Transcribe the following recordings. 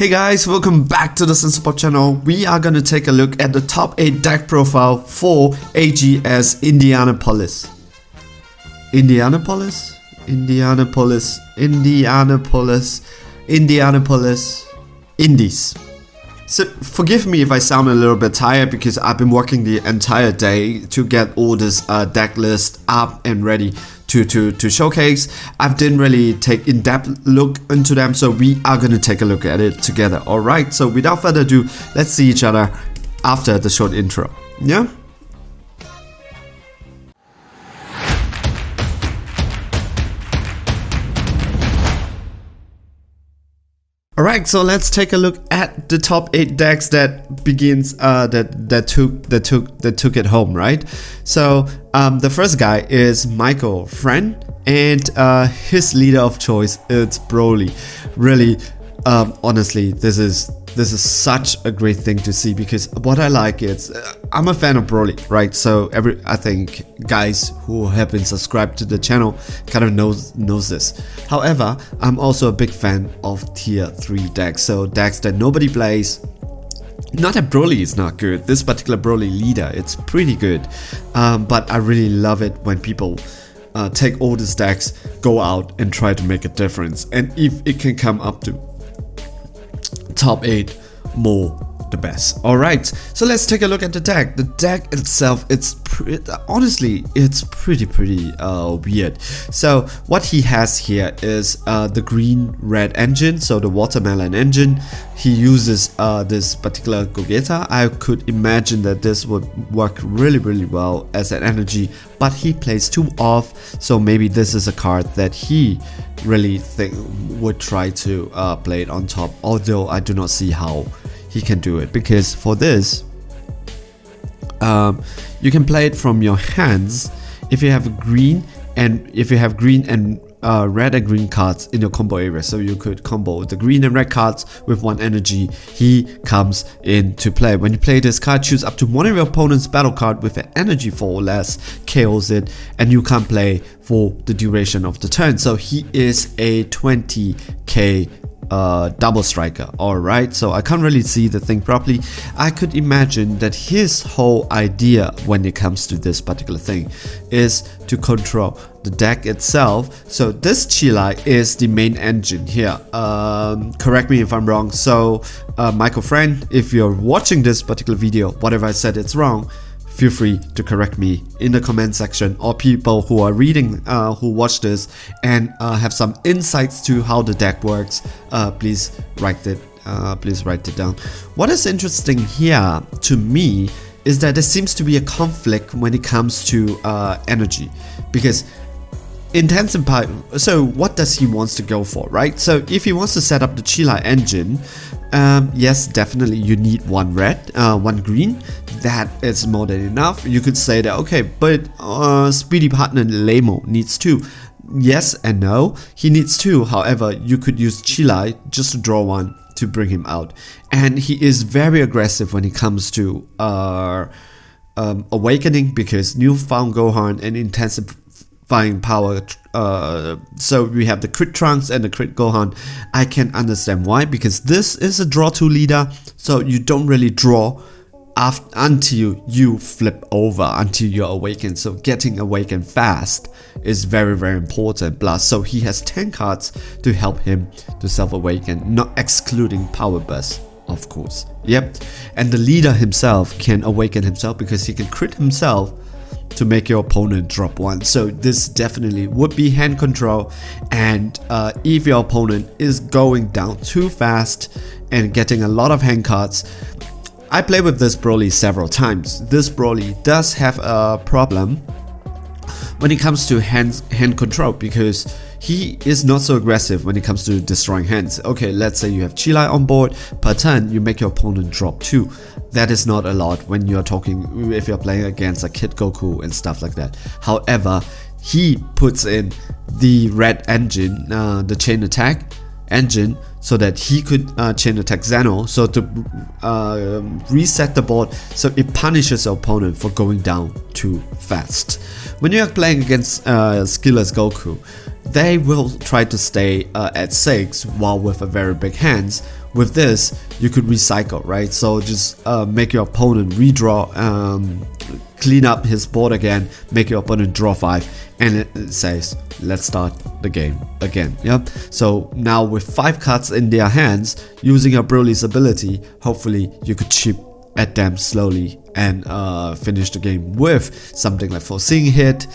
Hey guys, welcome back to the Sunspot channel. We are going to take a look at the top 8 deck profile for AGS Indianapolis. Indianapolis? Indys. So forgive me if I sound a little bit tired because I've been working the entire day to get all this deck list up and ready to showcase. I didn't really take in-depth look into them, so we are going to take a look at it together. Alright, so without further ado, let's see each other after the short intro. Yeah? Alright, so let's take a look at the top 8 decks that begins that took it home, right? So the first guy is Michael Friend, and his leader of choice is Broly. Really, honestly, this is such a great thing to see, because what I like is I'm a fan of Broly, right? So I think guys who have been subscribed to the channel kind of knows this. However, I'm also a big fan of tier 3 decks, so decks that nobody plays. Not that Broly is not good, this particular Broly leader, it's pretty good, but I really love it when people take all these decks, go out and try to make a difference, and if it can come up to top 8, more the best. Alright, so let's take a look at the deck. The deck itself, honestly, it's pretty weird. So what he has here is the green-red engine, so the watermelon engine. He uses this particular Gogeta. I could imagine that this would work really well as an energy, but he plays 2 off, so maybe this is a card that he really think would try to play it on top, although I do not see how he can do it, because for this you can play it from your hands if you have green and red and green cards in your combo area. So you could combo the green and red cards with 1 energy. He comes into play. When you play this card, choose up to one of your opponent's battle card with an energy 4 or less, KOs it, and you can play for the duration of the turn. So he is a 20k double striker. Alright, so I can't really see the thing properly. I could imagine that his whole idea when it comes to this particular thing is to control the deck itself. So this Chila is the main engine here. Correct me if I'm wrong. So Michael Friend, if you're watching this particular video, whatever I said it's wrong, feel free to correct me in the comment section, or people who are reading, who watch this and have some insights to how the deck works, please write it down. What is interesting here to me is that there seems to be a conflict when it comes to energy, because intensive pipe. So what does he wants to go for, right? So if he wants to set up the Chila engine, yes, definitely you need 1 red, 1 green. That is more than enough. You could say that, okay, but Speedy Partner Lemo needs 2. Yes and no, he needs 2. However, you could use Chila just to draw 1 to bring him out, and he is very aggressive when it comes to awakening, because newfound Gohan and intensifying power. So we have the crit Trunks and the crit Gohan. I can understand why, because this is a draw 2 leader, so you don't really draw until you flip over, until you're awakened. So getting awakened fast is very important. Plus, so he has 10 cards to help him to self-awaken, not excluding power burst, of course. Yep, and the leader himself can awaken himself because he can crit himself to make your opponent drop 1. So this definitely would be hand control, and if your opponent is going down too fast and getting a lot of hand cards. I played with this Broly several times. This Broly does have a problem when it comes to hand control, because he is not so aggressive when it comes to destroying hands. Okay, let's say you have Chila on board, per turn you make your opponent drop 2. That is not a lot when you're talking, if you're playing against a Kid Goku and stuff like that. However, he puts in the red engine, the chain attack engine, so that he could chain attack Zeno, so to reset the board, so it punishes the opponent for going down too fast. When you are playing against skillless Goku, they will try to stay at 6 while with a very big hands, with this you could recycle, right? So just make your opponent redraw, clean up his board again, make your opponent draw 5, and it says let's start the game again. Yep. So now with 5 cards in their hands, using your Broly's ability, hopefully you could chip at them slowly and finish the game with something like foreseeing hit.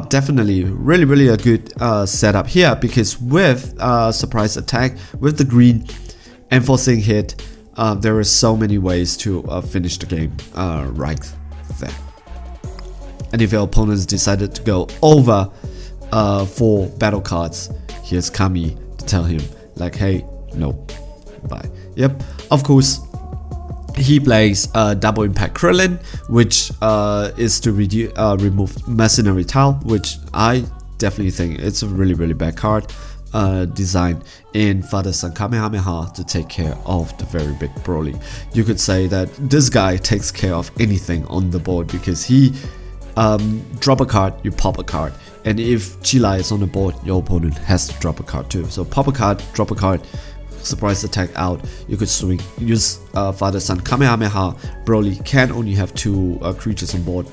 Definitely really a good setup here, because with surprise attack, with the green and foreseeing hit, there are so many ways to finish the game right there. And if your opponents decided to go over 4 battle cards, here's Kami to tell him like, hey, no, bye. Yep, of course he plays double impact Krillin, which is to remove mercenary tile, which I definitely think it's a really bad card. Designed in Father Son Kamehameha to take care of the very big Broly. You could say that this guy takes care of anything on the board, because he drop a card, you pop a card, and if Chila is on the board, your opponent has to drop a card too. So pop a card, drop a card, surprise attack out, you could swing, use Father Son Kamehameha. Broly can only have 2 creatures on board,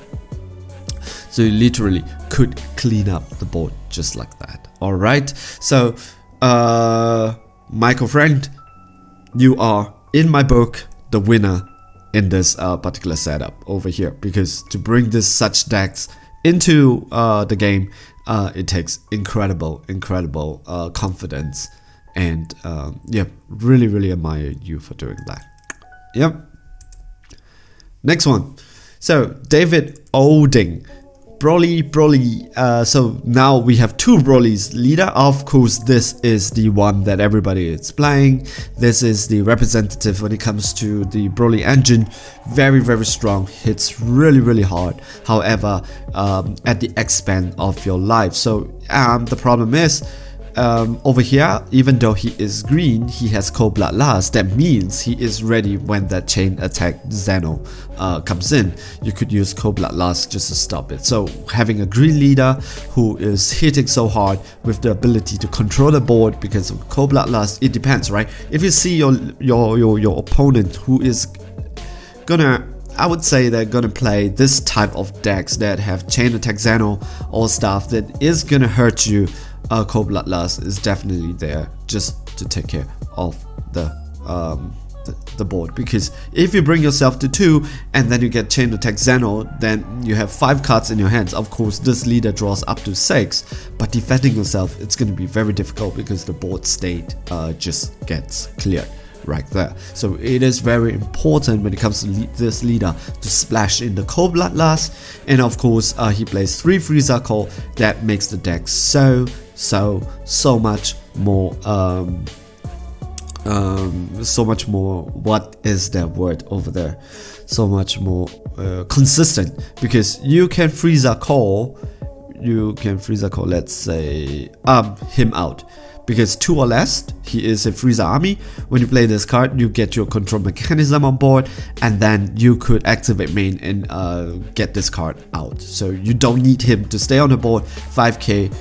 so you literally could clean up the board just like that. Alright, so Michael friend, you are in my book the winner in this particular setup over here, because to bring this such decks into the game, it takes incredible confidence, and yeah, really admire you for doing that. Yep. Next one, so David Olding, Broly. So now we have 2 Broly's leader. Of course, this is the one that everybody is playing. This is the representative when it comes to the Broly engine. Very strong, hits really hard, however at the expense of your life. So the problem is, over here, even though he is green, he has Cold Blood Last. That means he is ready when that chain attack Zeno comes in. You could use Cold Blood Last just to stop it. So having a green leader who is hitting so hard with the ability to control the board, because of Cold Blood Last, it depends, right? If you see your opponent who is gonna, I would say they're gonna play this type of decks that have chain attack Zeno or stuff that is gonna hurt you, Cold Blood Last is definitely there just to take care of the board. Because if you bring yourself to 2 and then you get chain attack Zeno, then you have 5 cards in your hands. Of course, this leader draws up to 6, but defending yourself, it's going to be very difficult, because the board state just gets cleared right there. So it is very important when it comes to this leader to splash in the Cold Blood Last. And of course, he plays 3 Frieza Core. That makes the deck so much more what is that word over there, so much more consistent, because you can Frieza Core, let's say him out, because 2 or less, he is a Frieza army. When you play this card, you get your control mechanism on board, and then you could activate main and get this card out. So you don't need him to stay on the board. 5k,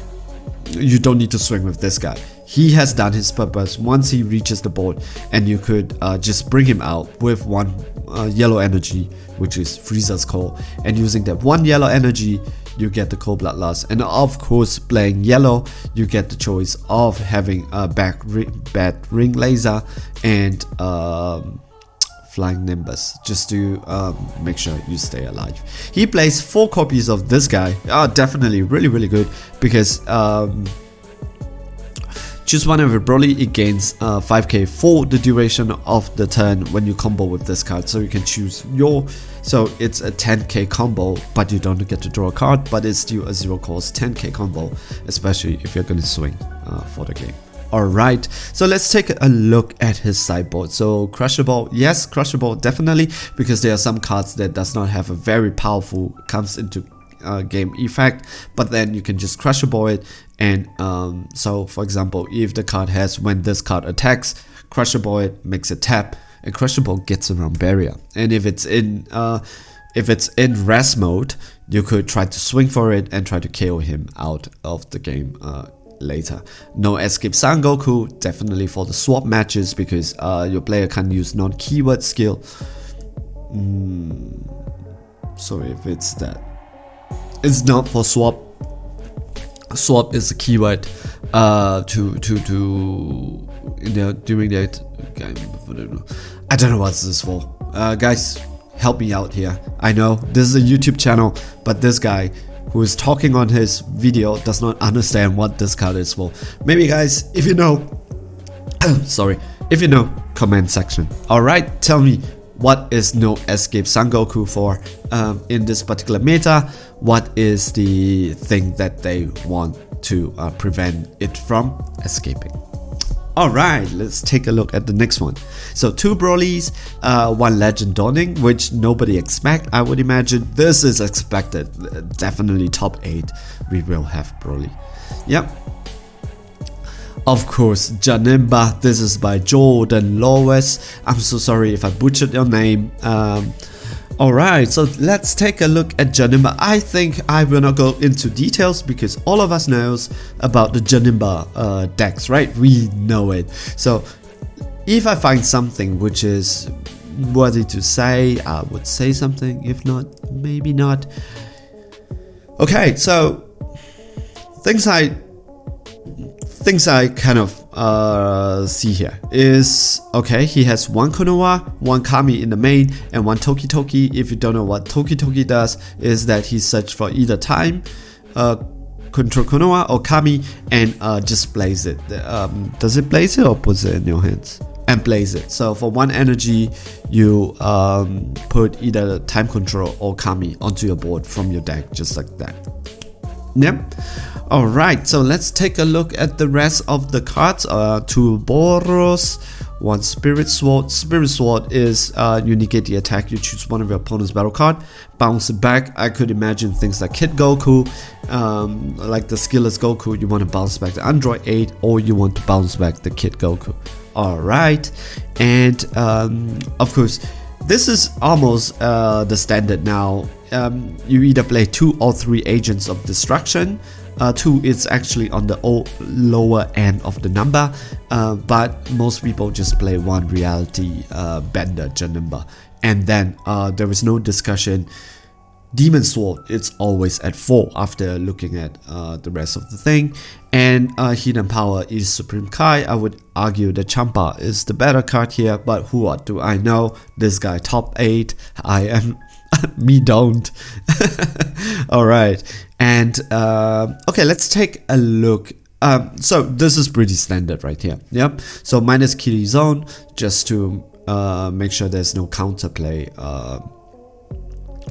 you don't need to swing with this guy. He has done his purpose once he reaches the board, and you could just bring him out with 1 yellow energy, which is Frieza's Core, and using that 1 yellow energy, you get the Cold Blood Last. And of course, playing yellow, you get the choice of having a bad ring laser and Flying Nimbus, just to make sure you stay alive. He plays 4 copies of this guy. Definitely really good, because choose one of your Broly, it gains 5k for the duration of the turn when you combo with this card. So you can choose your, so it's a 10k combo, but you don't get to draw a card, but it's still a 0 cost 10k combo, especially if you're going to swing for the game. Alright, so let's take a look at his sideboard. So Crushable, yes, Crushable definitely, because there are some cards that does not have a very powerful comes into game effect, but then you can just Crushable it. And so for example, if the card has when this card attacks, Crushable it, makes it tap, and Crushable gets around barrier. And if it's in rest mode, you could try to swing for it and try to KO him out of the game later. No escape Sangoku, definitely for the swap matches because your player can use non-keyword skill. Sorry if it's that. It's not for swap. Swap is a keyword during that game. I don't know what this is for. Guys, help me out here. I know this is a YouTube channel, but this guy who is talking on his video does not understand what this card is for. Maybe guys, if you know, sorry, if you know, comment section. Alright, tell me, what is no escape Sangoku for in this particular meta? What is the thing that they want to prevent it from escaping? Alright, let's take a look at the next one. So 2 Broly's, 1 Legend Dawning, which nobody expect, I would imagine. This is expected, definitely top 8 we will have Broly. Yep. Of course, Janemba, this is by Jordan Lawes. I'm so sorry if I butchered your name. Alright, so let's take a look at Janemba. I think I will not go into details because all of us knows about the Janemba decks, right? We know it. So if I find something which is worthy to say, I would say something. If not, maybe not. Okay, so things I kind of see here is, okay, he has 1 Konoha, 1 Kami in the main, and 1 Toki Toki. If you don't know what Toki Toki does, is that he searches for either time, control Konoha or Kami, and just blaze it. Does it blaze it or puts it in your hands? And blaze it. So for 1 energy, you put either time control or Kami onto your board from your deck, just like that. Yep. Alright, so let's take a look at the rest of the cards. 2 Boros, 1 Spirit Sword. Spirit Sword is you negate the attack, you choose one of your opponent's battle card, bounce it back. I could imagine things like Kid Goku, like the skillless Goku, you want to bounce back the Android 8, or you want to bounce back the Kid Goku. Alright, and of course, this is almost the standard now. You either play 2 or 3 Agents of Destruction. 2 is actually on the lower end of the number, but most people just play 1 Reality Bender Janemba. And then there is no discussion. Demon Sword, it's always at 4 after looking at the rest of the thing. And Hidden Power is Supreme Kai. I would argue that Champa is the better card here, but who do I know? This guy top 8, I am... me don't. Alright, and okay, let's take a look. So this is pretty standard right here. Yep. So minus Kiri Zone, just to make sure there's no counterplay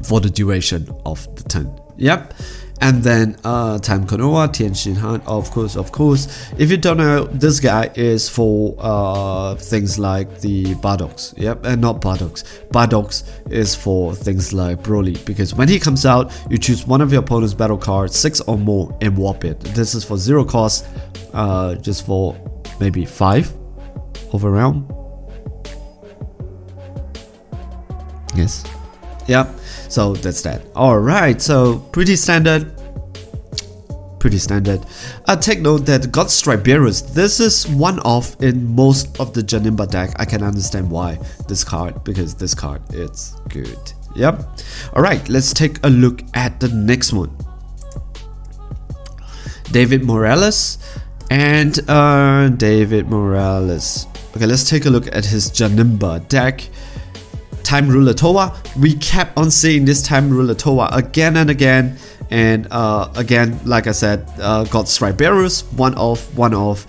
for the duration of the turn. Yep. And then Time Konoha, Tianxin Han, of course. If you don't know, this guy is for things like the Bardox. Yep, and not Bardox. Bardox is for things like Broly, because when he comes out, you choose one of your opponent's battle cards, 6 or more, and warp it. This is for 0 cost, just for maybe 5 overround. Yes. Yep, so that's that. Alright, so pretty standard. Take note that God Strike Bearers, this is one off in most of the Janemba deck. I can understand why this card, because this card is good. Yep. Alright, let's take a look at the next one. David Morales. And David Morales. Okay, let's take a look at his Janemba deck. Time Ruler Towa. We kept on seeing this Time Ruler Towa again and again. And again, like I said, God Strike Bearers, one off.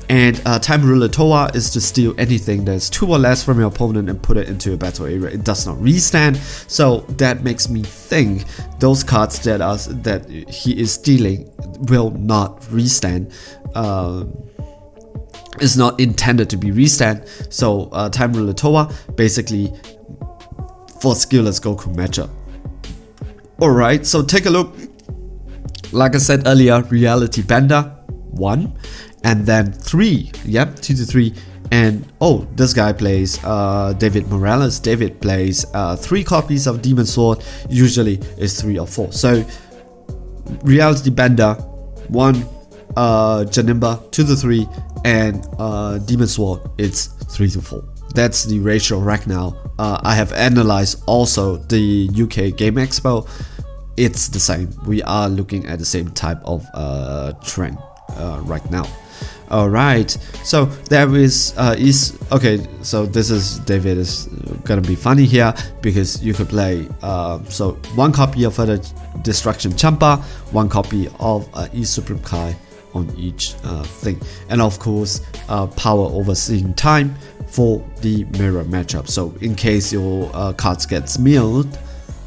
And Time Ruler Towa is to steal anything that's 2 or less from your opponent and put it into your battle area. It does not restand, so that makes me think those cards that he is stealing will not restand. Is not intended to be restand. So Time Ruler Towa basically for skillless Goku matchup. Alright, so take a look. Like I said earlier, Reality Bender 1, and then 3. Yep, 2 to 3. And oh, this guy plays David Morales. David plays 3 copies of Demon Sword. Usually it's 3 or 4. So Reality Bender 1, Janemba 2-3, and Demon Sword it's 3-4. That's the ratio right now. I have analyzed also the UK Game Expo. It's the same. We are looking at the same type of trend right now. Alright, so there is okay, so this is David is gonna be funny here because you could play so one copy of Further Destruction Champa, one copy of East Supreme Kai on each thing, and of course power overseeing time for the mirror matchup. So in case your cards gets milled,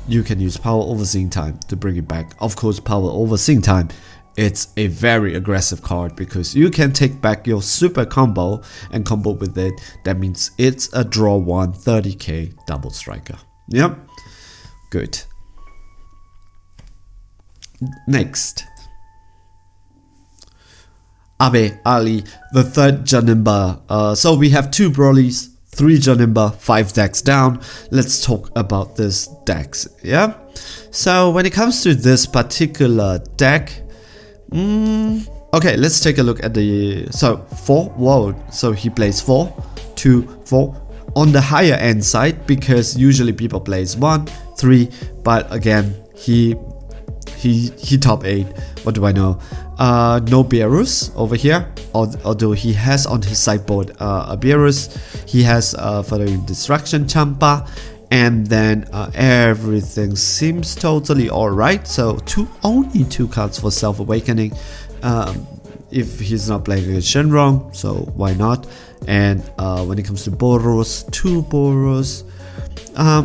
you can use power overseeing time to bring it back. Of course, power overseeing time, it's a very aggressive card because you can take back your super combo and combo with it. That means it's a draw 1 30k double striker. Yep, good. Next, Abe Ali, the third Janemba. So we have 2 Brolys, 3 Janemba, 5 decks down. Let's talk about this decks. Yeah. So when it comes to this particular deck, okay, let's take a look at the 4. Whoa, so he plays 4, 2, 4 on the higher end side because usually people plays 1, 3, but again he top 8. What do I know? No Beerus over here, although he has on his sideboard a Beerus. He has Further Destruction Champa, and then everything seems totally alright. So only 2 cards for Self Awakening. If he's not playing against Shenron, so why not? And when it comes to Boros, 2 Boros.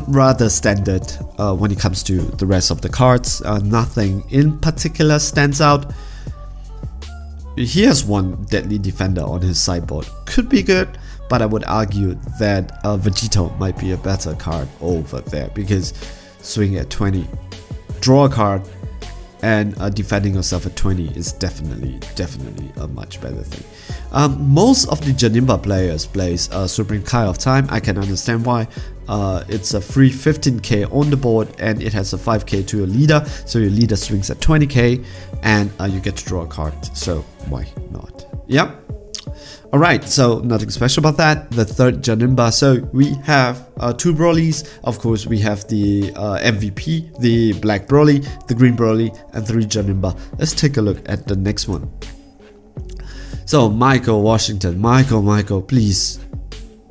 Rather standard when it comes to the rest of the cards. Nothing in particular stands out. He has 1 Deadly Defender on his sideboard. Could be good, but I would argue that Vegito might be a better card over there because swing at 20, draw a card, and defending yourself at 20 is definitely a much better thing. Most of the Janemba players plays Supreme Kai of Time. I can understand why. It's a free 15k on the board and it has a 5k to your leader, so your leader swings at 20k and you get to draw a card, so why not? Yep. Alright, so nothing special about that. The third Janemba, so we have 2 Brolys. Of course we have the MVP, the black Broly, the green Broly, and 3 Janemba. Let's take a look at the next one. So Michael Washington, Michael, please.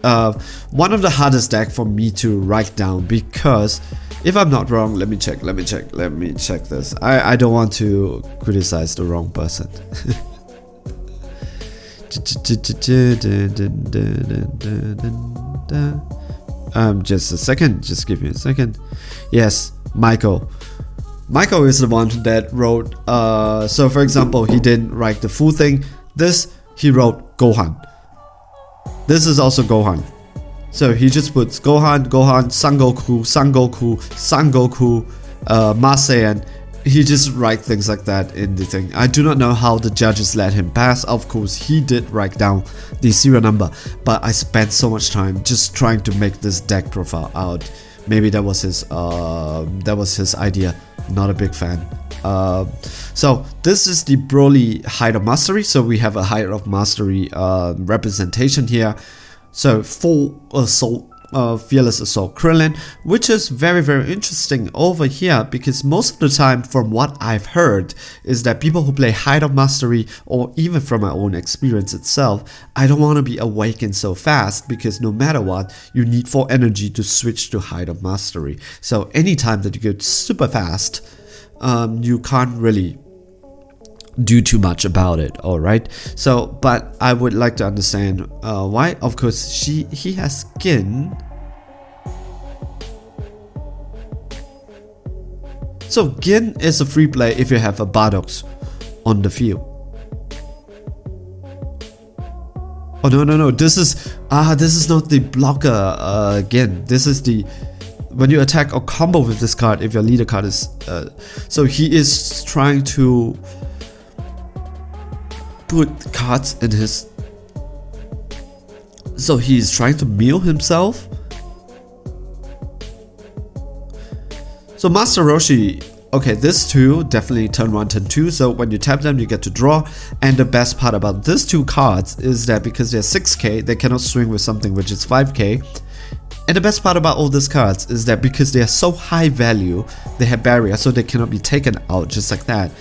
One of the hardest deck for me to write down because if I'm not wrong, let me check this. I don't want to criticize the wrong person. Just a second, just give me a second. Yes, Michael is the one that wrote so for example, he didn't write the full thing. This he wrote Gohan. This is also Gohan. So he just puts Gohan, Son Goku, Masayan. He just writes things like that in the thing. I do not know how the judges let him pass. Of course, he did write down the serial number, but I spent so much time just trying to make this deck profile out. Maybe that was his idea. Not a big fan. So this is the Broly Height of Mastery. So we have a Height of Mastery representation here. So full assault, Fearless Assault Krillin, which is very interesting over here because most of the time from what I've heard is that people who play Height of Mastery, or even from my own experience itself, I don't want to be awakened so fast because no matter what, you need 4 energy to switch to Height of Mastery. So anytime that you get super fast, you can't really do too much about it. Alright, so but I would like to understand why. Of course he has skin. So Gin is a free play if you have a Bardox on the field. Oh no, this is not the blocker again. This is the when you attack or combo with this card if your leader card is so he is trying to put cards in his, so he's trying to meal himself. So Master Roshi Okay, this two definitely turn 1, turn 2, so when you tap them you get to draw. And the best part about these two cards is that because they're 6k, they cannot swing with something which is 5k. And the best part about all these cards is that because they are so high value, they have barrier, so they cannot be taken out just like that.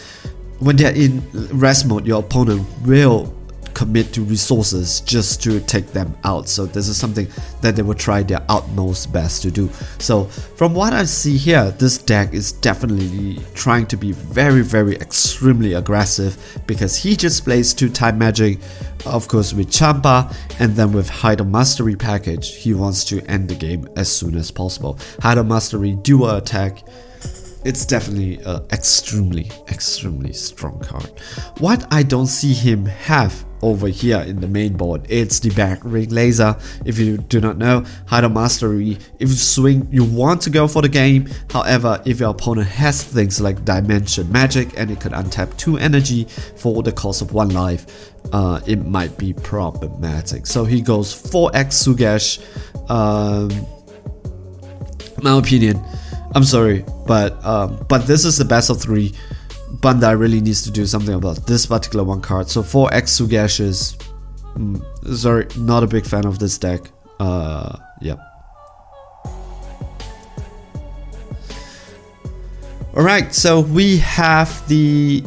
When they're in rest mode, your opponent will commit to resources just to take them out. So this is something that they will try their utmost best to do. So from what I see here, this deck is definitely trying to be very extremely aggressive, because he just plays 2 time magic, of course with Champa, and then with Hydro Mastery package, he wants to end the game as soon as possible. Hydro Mastery dual attack. It's definitely an extremely strong card. What I don't see him have over here in the main board, it's the back ring laser. If you do not know, Hydro Mastery, if you swing, you want to go for the game. However, if your opponent has things like Dimension Magic and it could untap 2 energy for the cost of 1 life, it might be problematic. So he goes 4x Sugesh. My opinion, I'm sorry, but this is the best of 3. Bandai really needs to do something about this particular one card. So 4x Sugesh is, sorry, not a big fan of this deck. Yeah. Alright, so we have the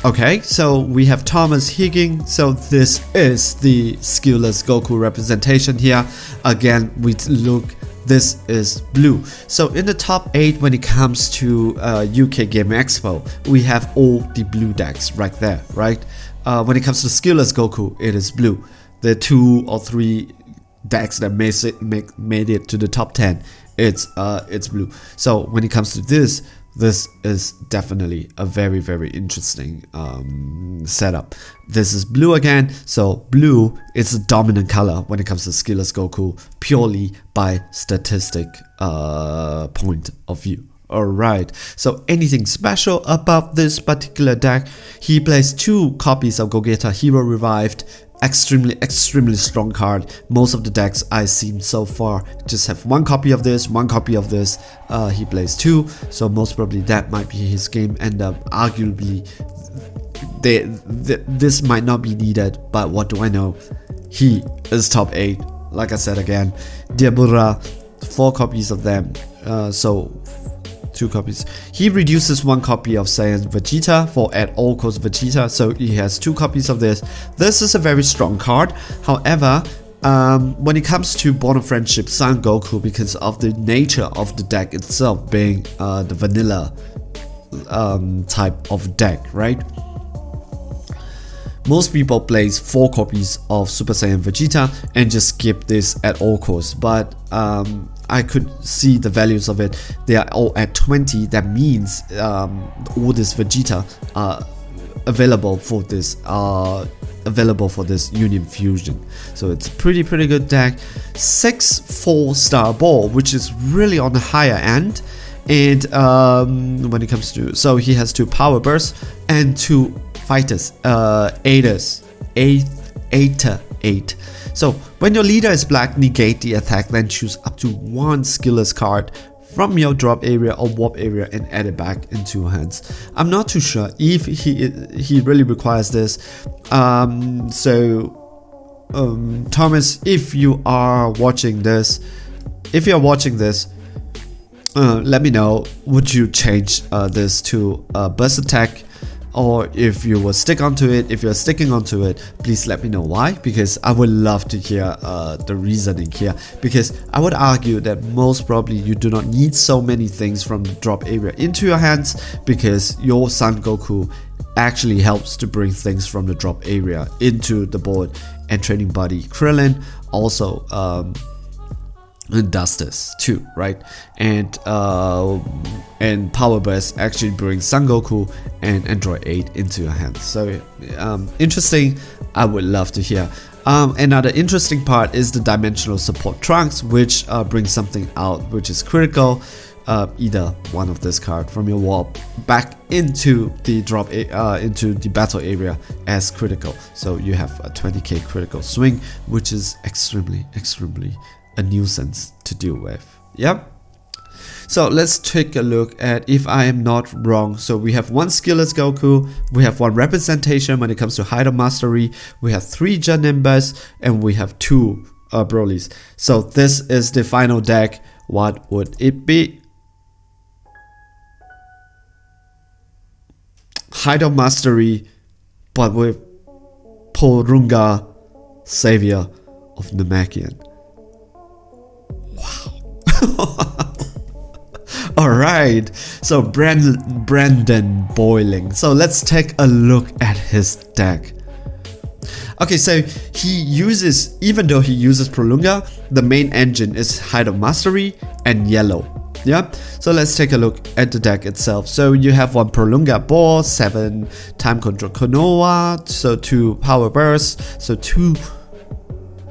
okay, so we have Thomas Higgin. So this is the skillless Goku representation here. Again, we look, this is blue. So in the top 8 when it comes to UK Game Expo, we have all the blue decks right there, right? When it comes to skillless Goku, it is blue. There are 2 or 3 decks that made it to the top 10. It's blue. So when it comes to this is definitely a very interesting setup. This is blue again, so blue is a dominant color when it comes to skillless Goku, purely by statistic point of view. Alright, so anything special about this particular deck? He plays 2 copies of Gogeta Hero Revived. Extremely strong card. Most of the decks I've seen so far just have 1 copy of this, 1 copy of this. He plays 2, so most probably that might be his game end-up. Arguably, this might not be needed, but what do I know? He is top 8. Like I said again, Diabura, 4 copies of them. So 2 copies. He reduces 1 copy of Saiyan Vegeta for at all cost Vegeta, so he has 2 copies of this. This is a very strong card. However, when it comes to Bond of Friendship Son Goku, because of the nature of the deck itself being the vanilla type of deck, right? Most people plays 4 copies of Super Saiyan Vegeta and just skip this at all costs, but I could see the values of it. They are all at 20. That means all this Vegeta are available for this Union Fusion. So it's pretty good deck. 6 4-star ball, which is really on the higher end. And when it comes to, so he has 2 power bursts and 2 fighters, 8. So when your leader is black, negate the attack, then choose up to 1 skillless card from your drop area or warp area and add it back into your hands. I'm not too sure if he really requires this. Thomas, if you are watching this, let me know. Would you change this to burst attack? Or if you will stick onto it, if you're sticking onto it, please let me know why, because I would love to hear the reasoning here. Because I would argue that most probably you do not need so many things from the drop area into your hands, because your Son Goku actually helps to bring things from the drop area into the board, and training buddy Krillin also does this too, right? And Power Burst actually brings Son Goku and Android 8 into your hands. So interesting. I would love to hear. Another interesting part is the Dimensional Support Trunks, which brings something out which is critical. Either one of this card from your warp back into the into the battle area as critical. So you have a 20k critical swing, which is extremely a nuisance to deal with. Yep. So let's take a look at if I am not wrong. So we have one skillless Goku, we have one representation when it comes to height of mastery, we have 3 Gen Nimbus, and we have 2 Brolys. So this is the final deck. What would it be? Height of mastery, but with Porunga, Savior of Namekian. Wow. Alright, so Brandon Boiling. So let's take a look at his deck. Okay, so he uses, even though he uses Prolunga, the main engine is Height of Mastery and Yellow. Yeah, so let's take a look at the deck itself. So you have one Prolunga Ball, 7 Time Control Konoha, so 2 Power Bursts, so 2.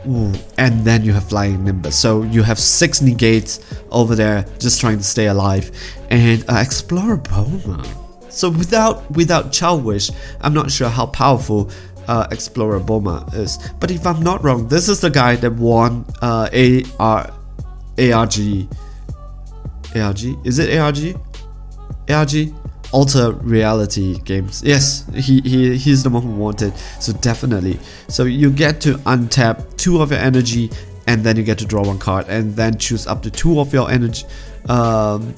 Ooh, and then you have Flying Nimbus. So you have 6 negates over there just trying to stay alive. And Explorer Boma. So without Chow Wish, I'm not sure how powerful Explorer Boma is. But if I'm not wrong, this is the guy that won ARG. Is it ARG? ARG? Alter Reality games. Yes, he's the one who wanted. So definitely. So you get to untap 2 of your energy, and then you get to draw 1 card, and then choose up to 2 of your energy.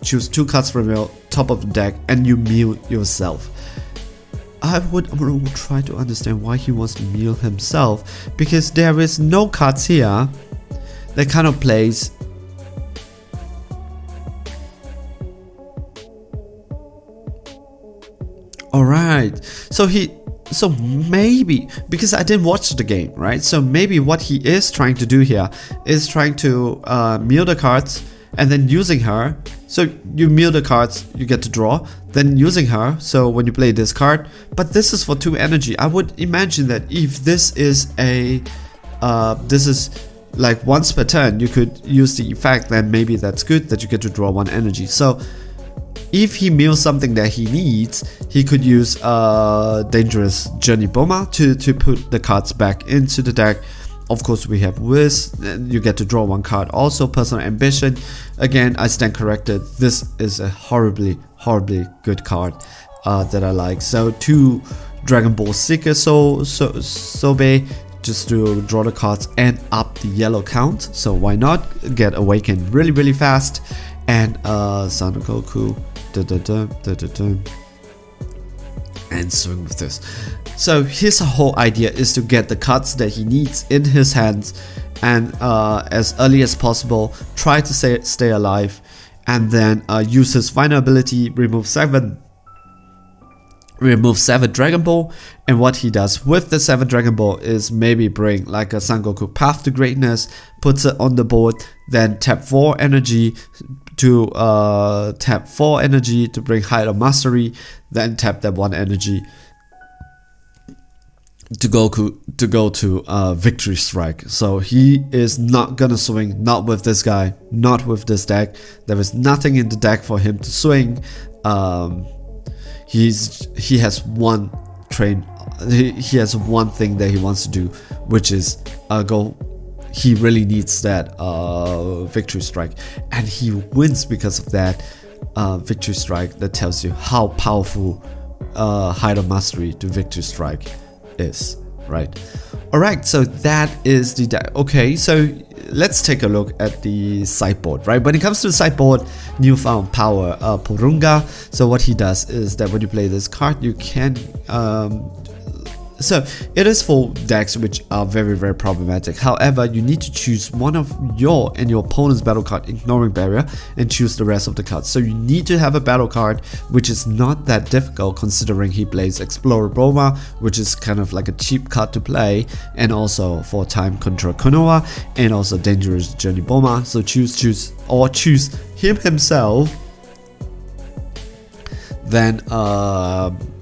Choose 2 cards from your top of the deck, and you mill yourself. I would try to understand why he wants to mill himself, because there is no cards here that kind of plays. Alright, so maybe, because I didn't watch the game, right? So maybe what he is trying to do here is trying to mill the cards and then using her. So you mill the cards, you get to draw, then using her, so when you play this card, but this is for 2 energy. I would imagine that if this is a, this is like once per turn, you could use the effect, then maybe that's good that you get to draw 1 energy. So if he mills something that he needs, he could use Dangerous Journey Boma to put the cards back into the deck. Of course, we have Wiz, and you get to draw 1 card. Also, Personal Ambition. Again, I stand corrected. This is a horribly good card that I like. So 2 Dragon Ball Seeker Sobe, just to draw the cards and up the yellow count. So why not get Awakened really fast. And Son Goku, and swing with this. So his whole idea is to get the cards that he needs in his hands, and as early as possible, try to stay alive, and then use his final ability, remove 7 Dragon Ball. And what he does with the 7 Dragon Ball is maybe bring like a Son Goku Path to Greatness, puts it on the board, then tap 4 energy to bring Height of Mastery, then tap that 1 energy to go to Victory Strike. So he is not gonna swing, not with this guy, not with this deck. There is nothing in the deck for him to swing. He has one thing that he wants to do, which is go. He really needs that Victory Strike, and he wins because of that Victory Strike. That tells you how powerful Height of Mastery to Victory Strike is, right? Alright, so that is the deck. Okay, so let's take a look at the sideboard, right? When it comes to the sideboard, newfound power, Porunga. So what he does is that when you play this card, you can so it is for decks which are very problematic. However, you need to choose one of your and your opponent's battle card, ignoring barrier, and choose the rest of the cards. So you need to have a battle card, which is not that difficult considering he plays Explorer Boma, which is kind of like a cheap card to play, and also for Time Control Konoha, and also Dangerous Journey Boma. So choose him himself, then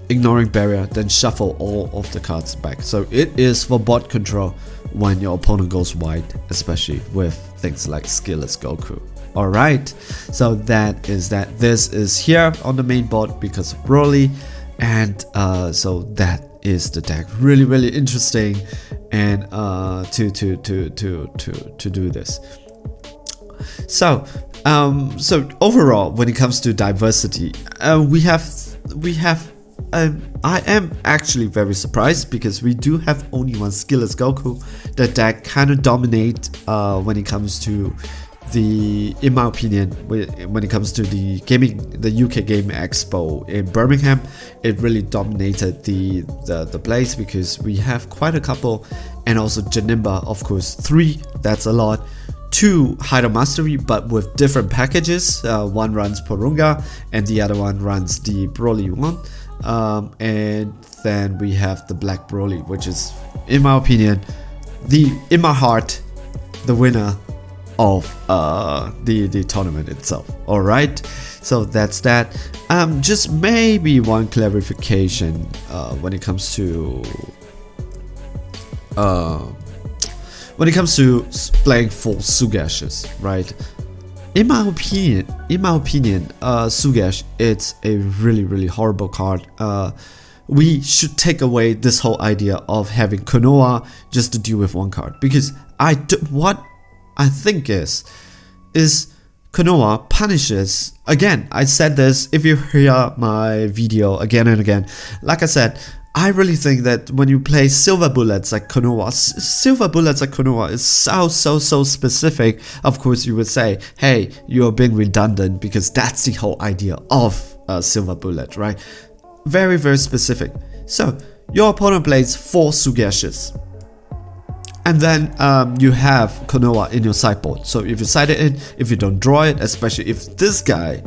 ignoring barrier, then shuffle all of the cards back. So it is for board control when your opponent goes wide, especially with things like skillless Goku. Alright, so that is that. This is here on the main board because of Broly, and so that is the deck. Really interesting, and to do this. So So overall, when it comes to diversity, we have I am actually very surprised because we do have only one skillless Goku that kind of dominate when it comes to in my opinion, when it comes to the UK Game Expo in Birmingham. It really dominated the place because we have quite a couple, and also Janimba, of course, 3, that's a lot. 2 Hydro Mastery, but with different packages. One runs Porunga and the other one runs the Broly one. And then we have the Black Broly, which is, in my opinion, in my heart, the winner of the tournament itself. All right, so that's that. Just maybe one clarification when it comes to playing for Sugashes, right? In my opinion, Sugash, it's a really horrible card. We should take away this whole idea of having Konoha just to deal with one card, because what I think is Konoha punishes, again, I said this, if you hear my video again and again, like I said, I really think that when you play Silver Bullets like Konoha, is so specific. Of course, you would say, hey, you're being redundant, because that's the whole idea of Silver Bullet, right? Very specific. So, your opponent plays 4 Sugashes. And then you have Konoha in your sideboard. So if you side it in, if you don't draw it, especially if this guy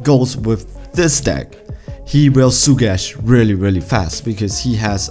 goes with this deck, he will Sugash really fast, because he has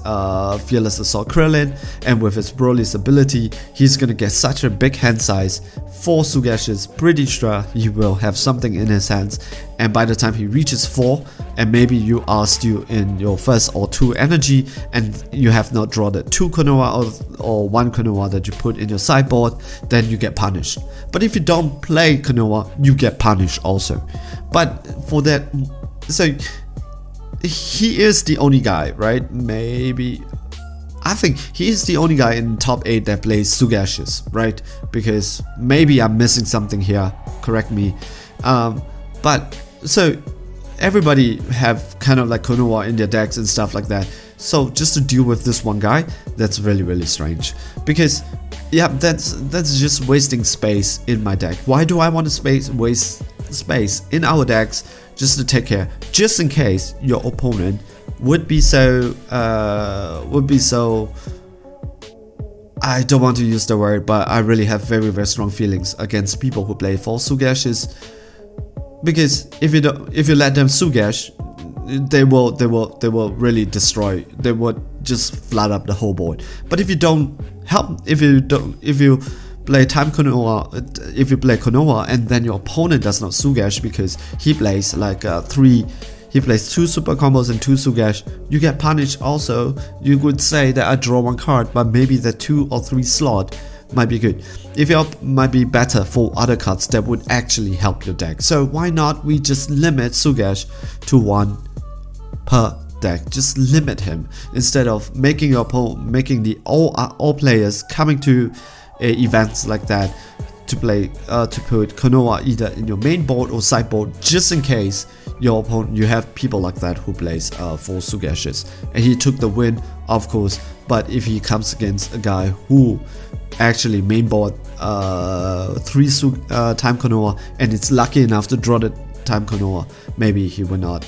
Fearless Assault Krillin, and with his Broly's ability, he's gonna get such a big hand size. 4 Sugashes, pretty sure he will have something in his hands, and by the time he reaches 4, and maybe you are still in your first or 2 energy, and you have not drawn the 2 Konoha or 1 Konoha that you put in your sideboard, then you get punished. But if you don't play Konoha, you get punished also. But for that, so he is the only guy, right? Maybe, I think he is the only guy in top 8 that plays Sugashes, right? Because maybe I'm missing something here, correct me. But so everybody have kind of like Konoha in their decks and stuff like that. So just to deal with this one guy, that's really strange. Because yeah, that's just wasting space in my deck. Why do I want to waste space in our decks just to take care, just in case your opponent would be so I don't want to use the word, but I really have very strong feelings against people who play 4 Sugashes, because if you let them Sugash, they will really destroy, they would just flood up the whole board. But if you don't help, if you play Konoha, if you play Konoha and then your opponent does not Sugash because he plays like 2 super combos and 2 Sugash, you get punished also. You would say that I draw 1 card, but maybe the 2 or 3 slot might be good. If it might be better for other cards that would actually help your deck. So why not we just limit Sugash to 1 per deck? Just limit him instead of making the all players coming to events like that to play to put Konoha either in your main board or sideboard, just in case your opponent, you have people like that who plays 4 Sugashes, and he took the win, of course. But if he comes against a guy who actually mainboard 3 time Konoha and it's lucky enough to draw the time Konoha, maybe he will not,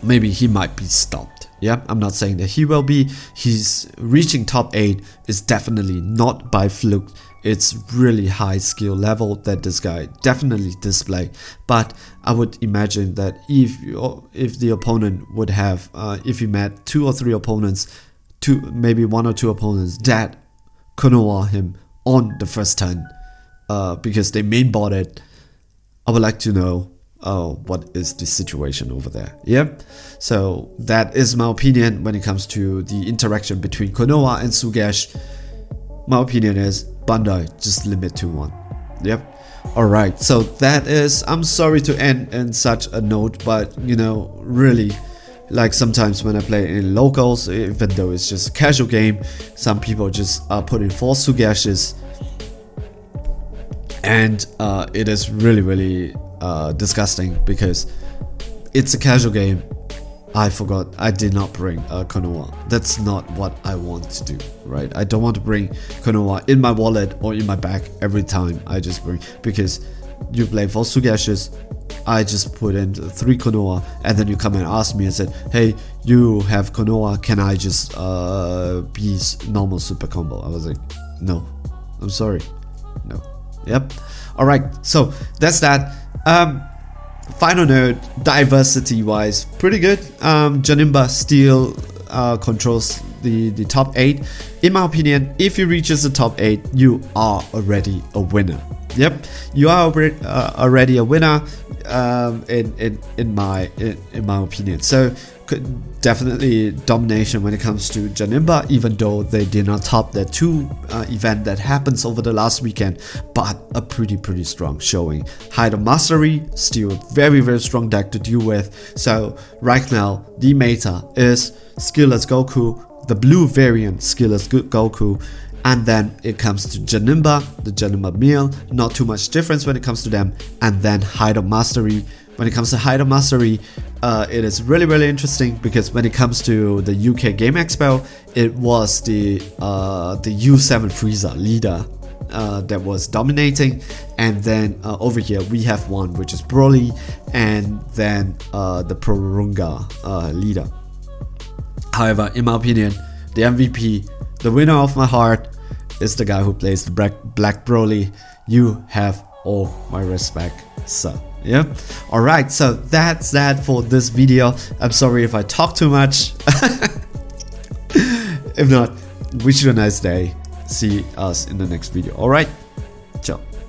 maybe he might be stopped. Yeah, I'm not saying that he will be. He's reaching top 8 is definitely not by fluke. It's really high skill level that this guy definitely display. But I would imagine that if the opponent would have, if he met 2 or 3 opponents, maybe 1 or 2 opponents that Konoha him on the first turn, because they mainboarded, I would like to know what is the situation over there. Yep. So that is my opinion when it comes to the interaction between Konoha and Sugash. My opinion is Bandai just limit to 1. Yep. Alright, so that is, I'm sorry to end in such a note, but you know, really, like sometimes when I play in locals, even though it's just a casual game, some people just put in 4 Sugashes and it is really disgusting because it's a casual game. I forgot I did not bring Konoha. That's not what I want to do, right? I don't want to bring Konoha in my wallet or in my bag every time I just bring, because you play for Sugashes, I just put in 3 Konoha, and then you come and ask me and said, hey, you have Konoha, can I just be normal super combo? I was like, no, I'm sorry, no. Yep. Alright, so that's that. Final note, diversity wise, pretty good. Janemba still controls the top 8. In my opinion, if he reaches the top 8, you are already a winner. Yep, you are already a winner in my opinion. So definitely domination when it comes to Janemba, even though they did not top that 2 event that happens over the last weekend, but a pretty strong showing. Height of Mastery, still very strong deck to deal with. So right now the meta is Skillless Goku, the blue variant Skillless Goku, and then it comes to Janemba, the Janemba meal, not too much difference when it comes to them, and then Height of Mastery. When it comes to Height of Mastery, it is really interesting because when it comes to the UK Game Expo, it was the U7 Frieza leader that was dominating, and then over here we have one which is Broly, and then the Prorunga leader. However, in my opinion, the MVP, the winner of my heart, is the guy who plays the Black Broly. You have all my respect, sir. Yeah. Alright, so that's that for this video. I'm sorry if I talk too much. If not, wish you a nice day. See us in the next video. Alright.